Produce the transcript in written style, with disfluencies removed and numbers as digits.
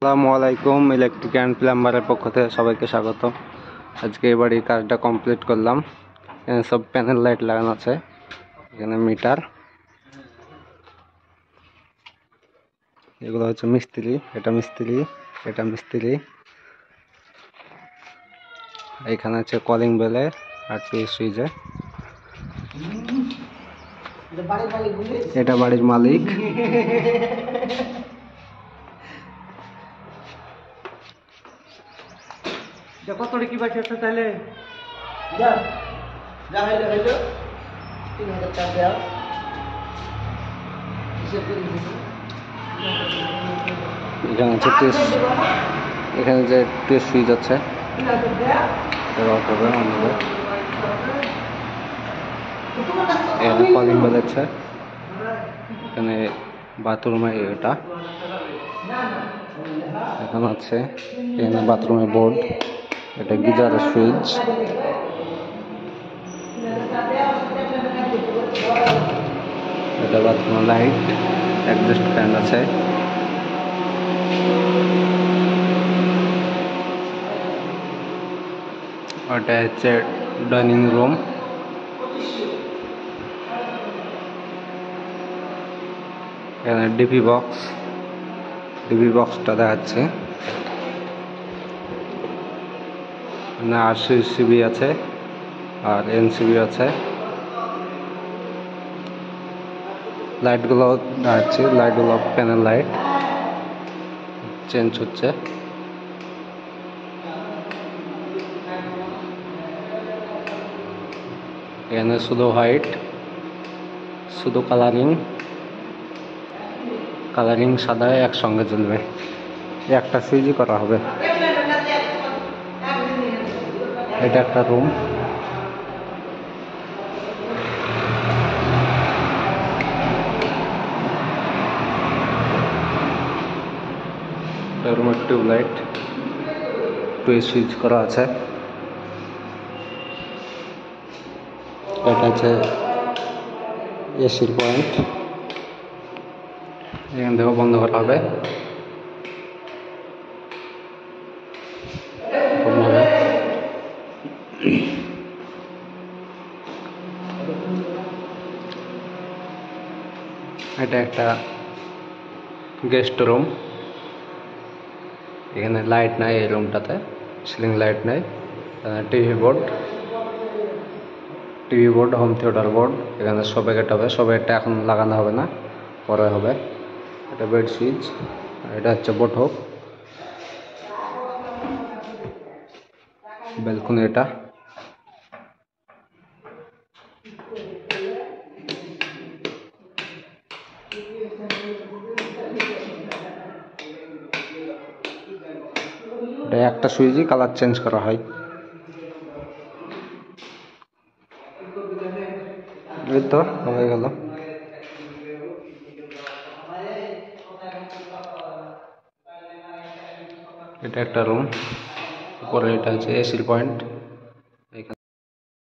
আসসালামু আলাইকুম, electric and প্লাম্বারের পক্ষ থেকে সবাইকে স্বাগত। আজকে এই বাড়ির কাজটা কমপ্লিট করলাম। এখানে সব প্যানেল লাইট লাগানো আছে, এখানে মিটার। এগুলো হচ্ছে মিস্ত্রি, এটা মিস্ত্রি, এটা মিস্ত্রি। এখানে হচ্ছে কলিং বেলে আর সুইচে। এটা বাড়ির মালিক। কত কি বাকি আছে তাহলে যা যা হইলো 3000 টাকা দাও হিসাব করে দিবি। এখানে হচ্ছে টেস্ট, এখানে যে টেস্ট সুইচ আছে অফ হবে, অন হবে। এখানে কলিং বেল আছে, এখানে বাথরুমে এটা এখানে আছে, এখানে বাথরুমের বোর্ড, এটা গিজারের সুইচ, এটা বাথরুমের লাইট, অ্যাডজাস্ট ফ্যান আছে। ওটা হচ্ছে ডাইনিং রুম। এখানে ডিপি বক্সটা দেখাচ্ছে। এখানে RCCB আছে আর NCB আছে। লাইটগুলো দেখাচ্ছে, লাইটগুলো প্যানেল লাইট চেঞ্জ হচ্ছে। এখানে শুধু হোয়াইট, শুধু কালারিং সাদা একসঙ্গে জ্বলবে। একটা সুইচই করা হবে। এটা একটা রুম। রুমের টিউবলাইট, সুইচ করা আছে। এটা হচ্ছে এসির পয়েন্ট, এখান থেকে বন্ধ করা হবে। এটা একটা গেস্ট রুম, এখানে লাইট নাই, এই রুমটাতে সিলিং লাইট নাই। TV board, home theatre board, এখানে সবেকেট হবে। সবেকটা এখন লাগানো হবে না, পরে হবে। এটা বেড সুইচ, এটা হচ্ছে বটক, ব্যালকনি। এটা একটা সুইচই কালার চেঞ্জ করা হয়। এই তো হয়ে গেল। এটা একটা রুম, উপরে এটা হচ্ছে এসির পয়েন্ট।